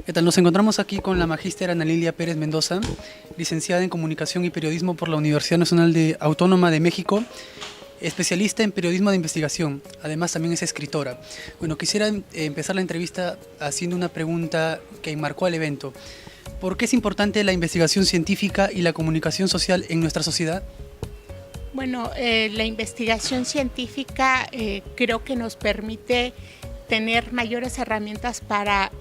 ¿Qué tal? Nos encontramos aquí con la magíster Ana Lilia Pérez Mendoza, licenciada en Comunicación y Periodismo por la Universidad Nacional Autónoma de México, especialista en periodismo de investigación. Además, también es escritora. Bueno, quisiera empezar la entrevista haciendo una pregunta que enmarcó al evento. ¿Por qué es importante la investigación científica y la comunicación social en nuestra sociedad? Bueno, la investigación científica creo que nos permite tener mayores herramientas para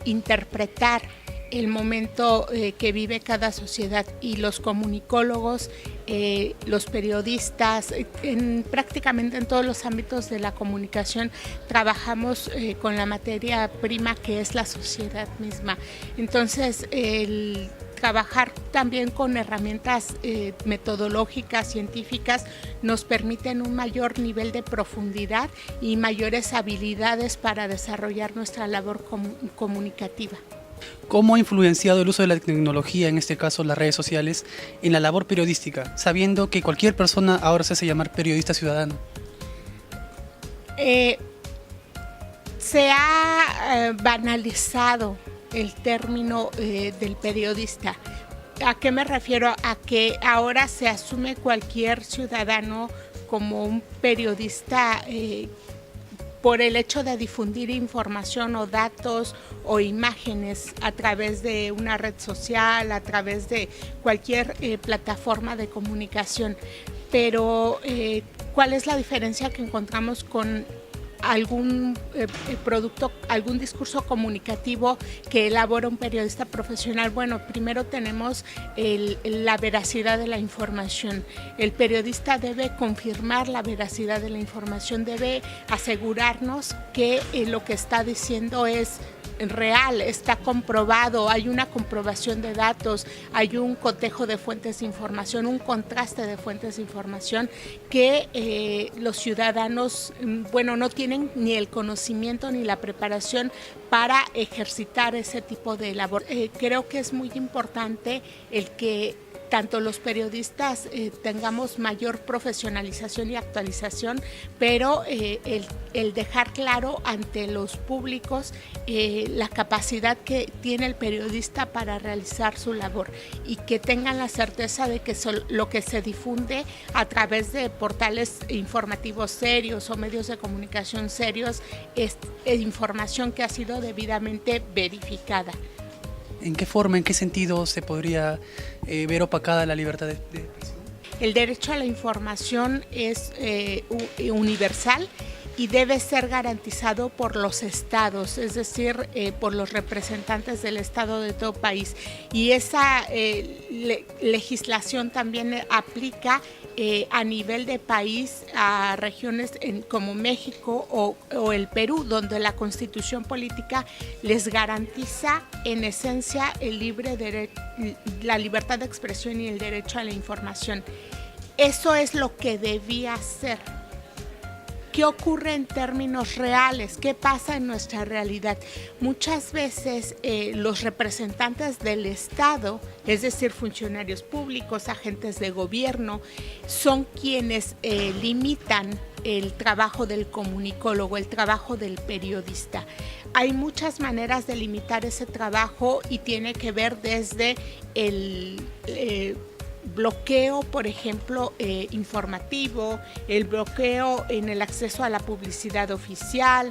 interpretar el momento que vive cada sociedad, y los comunicólogos, los periodistas, prácticamente en todos los ámbitos de la comunicación trabajamos con la materia prima que es la sociedad misma. Entonces, el trabajar también con herramientas metodológicas, científicas, nos permiten un mayor nivel de profundidad y mayores habilidades para desarrollar nuestra labor comunicativa. ¿Cómo ha influenciado el uso de la tecnología, en este caso las redes sociales, en la labor periodística, sabiendo que cualquier persona ahora se hace llamar periodista ciudadano? Se ha banalizado el término del periodista. ¿A qué me refiero? A que ahora se asume cualquier ciudadano como un periodista por el hecho de difundir información o datos o imágenes a través de una red social, a través de cualquier plataforma de comunicación. Pero, ¿cuál es la diferencia que encontramos con algún producto, algún discurso comunicativo que elabora un periodista profesional? Bueno, primero tenemos la veracidad de la información. El periodista debe confirmar la veracidad de la información, debe asegurarnos que lo que está diciendo es real, está comprobado, hay una comprobación de datos, hay un cotejo de fuentes de información, un contraste de fuentes de información que los ciudadanos, bueno, no tienen ni el conocimiento ni la preparación para ejercitar ese tipo de labor. Creo que es muy importante el que tanto los periodistas tengamos mayor profesionalización y actualización, pero el dejar claro ante los públicos la capacidad que tiene el periodista para realizar su labor, y que tengan la certeza de que lo que se difunde a través de portales informativos serios o medios de comunicación serios es información que ha sido debidamente verificada. ¿En qué forma, en qué sentido se podría ver opacada la libertad de expresión? El derecho a la información es universal y debe ser garantizado por los estados, es decir, por los representantes del estado de todo país. Y esa legislación también aplica a nivel de país a regiones como México o el Perú, donde la Constitución política les garantiza en esencia la libertad de expresión y el derecho a la información. Eso es lo que debía ser. ¿Qué ocurre en términos reales? ¿Qué pasa en nuestra realidad? Muchas veces los representantes del Estado, es decir, funcionarios públicos, agentes de gobierno, son quienes limitan el trabajo del comunicólogo, el trabajo del periodista. Hay muchas maneras de limitar ese trabajo y tiene que ver desde el bloqueo, por ejemplo, informativo, el bloqueo en el acceso a la publicidad oficial,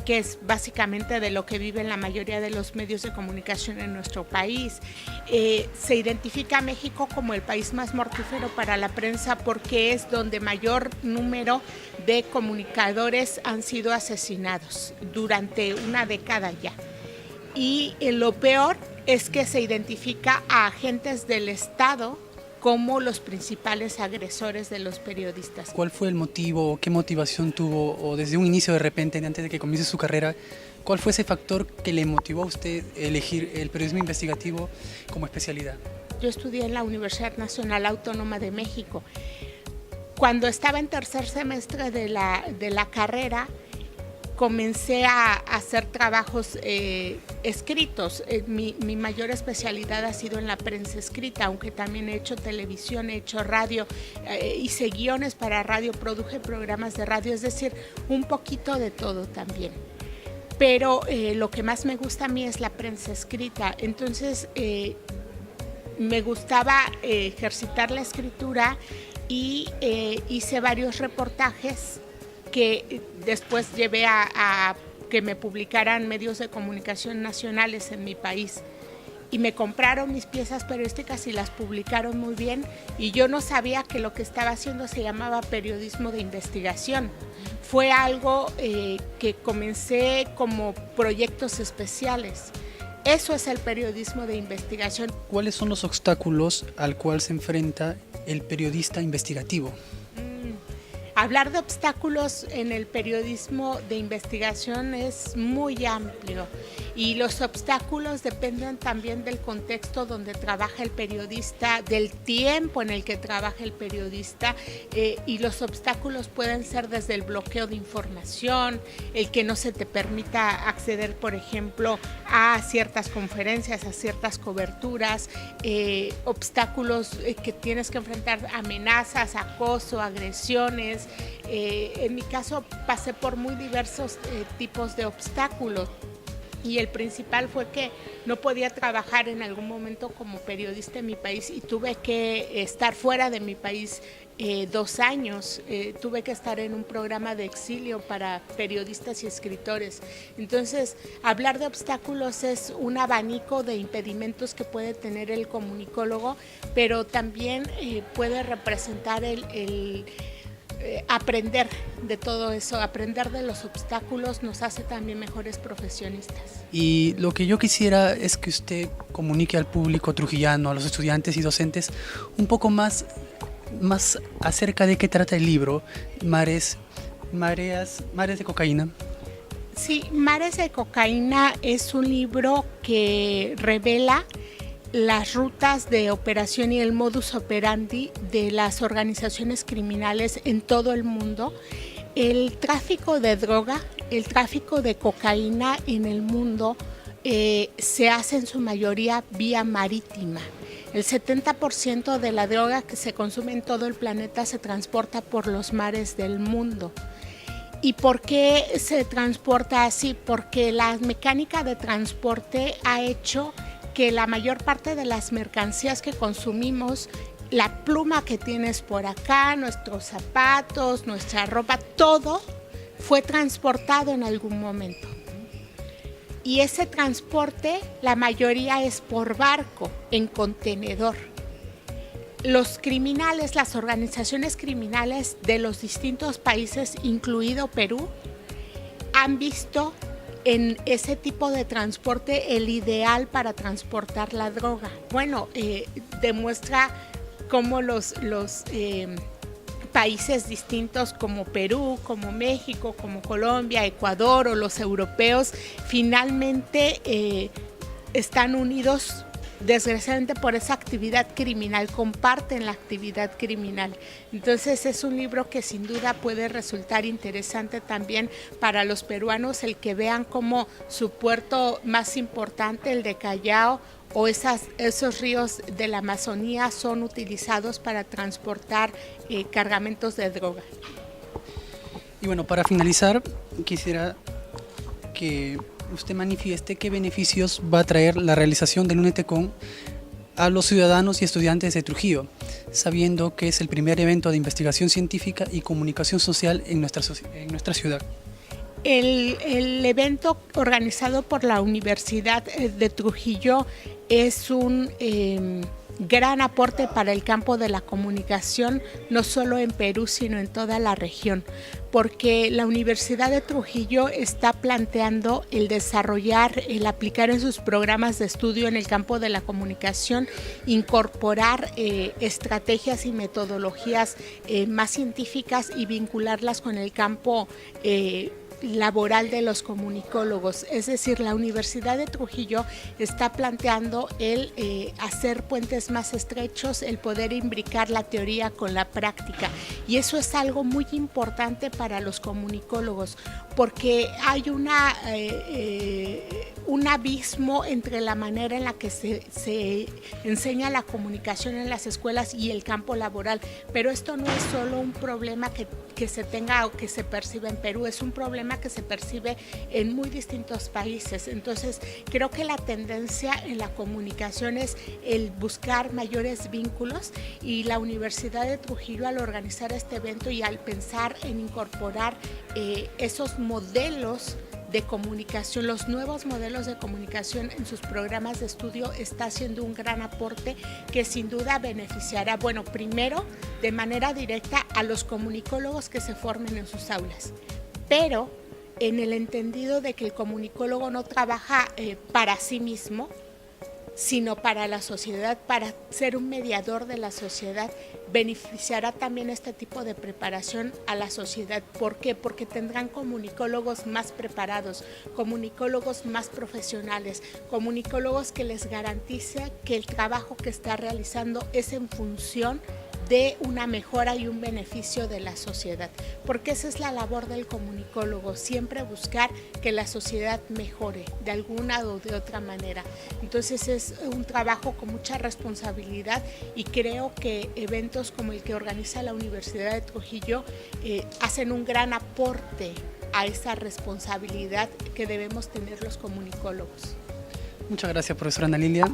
que es básicamente de lo que viven la mayoría de los medios de comunicación en nuestro país. Se identifica a México como el país más mortífero para la prensa porque es donde mayor número de comunicadores han sido asesinados durante una década ya. Y lo peor es que se identifica a agentes del Estado como los principales agresores de los periodistas. ¿Cuál fue el motivo, qué motivación tuvo, o desde un inicio de repente, antes de que comience su carrera, cuál fue ese factor que le motivó a usted a elegir el periodismo investigativo como especialidad? Yo estudié en la Universidad Nacional Autónoma de México. Cuando estaba en tercer semestre de la carrera, comencé a hacer trabajos escritos. Mi mayor especialidad ha sido en la prensa escrita, aunque también he hecho televisión, he hecho radio, hice guiones para radio, produje programas de radio, es decir, un poquito de todo también. pero lo que más me gusta a mí es la prensa escrita. Entonces me gustaba ejercitar la escritura y hice varios reportajes que después llevé a que me publicaran medios de comunicación nacionales en mi país. Y me compraron mis piezas periodísticas y las publicaron muy bien, y yo no sabía que lo que estaba haciendo se llamaba periodismo de investigación. Fue algo que comencé como proyectos especiales. Eso es el periodismo de investigación. ¿Cuáles son los obstáculos al cual se enfrenta el periodista investigativo? Hablar de obstáculos en el periodismo de investigación es muy amplio, y los obstáculos dependen también del contexto donde trabaja el periodista, del tiempo en el que trabaja el periodista, y los obstáculos pueden ser desde el bloqueo de información, el que no se te permita acceder, por ejemplo, a ciertas conferencias, a ciertas coberturas, obstáculos que tienes que enfrentar, amenazas, acoso, agresiones. En mi caso pasé por muy diversos tipos de obstáculos, y el principal fue que no podía trabajar en algún momento como periodista en mi país, y tuve que estar fuera de mi país 2 años. Tuve que estar en un programa de exilio para periodistas y escritores. Entonces, hablar de obstáculos es un abanico de impedimentos que puede tener el comunicólogo, pero también puede representar el aprender de todo eso. Aprender de los obstáculos nos hace también mejores profesionistas. Y lo que yo quisiera es que usted comunique al público trujillano, a los estudiantes y docentes, un poco más acerca de qué trata el libro, Mares de Cocaína. Sí, Mares de Cocaína es un libro que revela las rutas de operación y el modus operandi de las organizaciones criminales en todo el mundo. El tráfico de droga, el tráfico de cocaína en el mundo se hace en su mayoría vía marítima. El 70% de la droga que se consume en todo el planeta se transporta por los mares del mundo. ¿Y por qué se transporta así? Porque la mecánica de transporte ha hecho que la mayor parte de las mercancías que consumimos, la pluma que tienes por acá, nuestros zapatos, nuestra ropa, todo fue transportado en algún momento. Y ese transporte, la mayoría es por barco, en contenedor. Los criminales, las organizaciones criminales de los distintos países, incluido Perú, han visto en ese tipo de transporte el ideal para transportar la droga. Bueno, demuestra cómo los países distintos como Perú, como México, como Colombia, Ecuador o los europeos finalmente están unidos desgraciadamente por esa actividad criminal, comparten la actividad criminal. Entonces es un libro que sin duda puede resultar interesante también para los peruanos, el que vean cómo su puerto más importante, el de Callao, o esos ríos de la Amazonía son utilizados para transportar cargamentos de droga. Y bueno, para finalizar, quisiera que usted manifieste qué beneficios va a traer la realización del UNETECON a los ciudadanos y estudiantes de Trujillo, sabiendo que es el primer evento de investigación científica y comunicación social en nuestra ciudad. El evento organizado por la Universidad de Trujillo es un gran aporte para el campo de la comunicación, no solo en Perú, sino en toda la región, porque la Universidad de Trujillo está planteando el desarrollar, el aplicar en sus programas de estudio en el campo de la comunicación, incorporar estrategias y metodologías más científicas y vincularlas con el campo laboral de los comunicólogos. Es decir, la Universidad de Trujillo está planteando el hacer puentes más estrechos, el poder imbricar la teoría con la práctica, y eso es algo muy importante para los comunicólogos, porque hay un abismo entre la manera en la que se enseña la comunicación en las escuelas y el campo laboral, pero esto no es solo un problema que se tenga o que se percibe en Perú, es un problema que se percibe en muy distintos países. Entonces creo que la tendencia en la comunicación es el buscar mayores vínculos, y la Universidad de Trujillo, al organizar este evento y al pensar en incorporar esos modelos de comunicación, los nuevos modelos de comunicación en sus programas de estudio, está haciendo un gran aporte que sin duda beneficiará, bueno, primero de manera directa a los comunicólogos que se formen en sus aulas, pero en el entendido de que el comunicólogo no trabaja para sí mismo, sino para la sociedad, para ser un mediador de la sociedad. Beneficiará también este tipo de preparación a la sociedad. ¿Por qué? Porque tendrán comunicólogos más preparados, comunicólogos más profesionales, comunicólogos que les garantice que el trabajo que está realizando es en función de una mejora y un beneficio de la sociedad, porque esa es la labor del comunicólogo, siempre buscar que la sociedad mejore de alguna o de otra manera. Entonces es un trabajo con mucha responsabilidad, y creo que eventos como el que organiza la Universidad de Trujillo hacen un gran aporte a esa responsabilidad que debemos tener los comunicólogos. Muchas gracias, profesora Ana Lilia.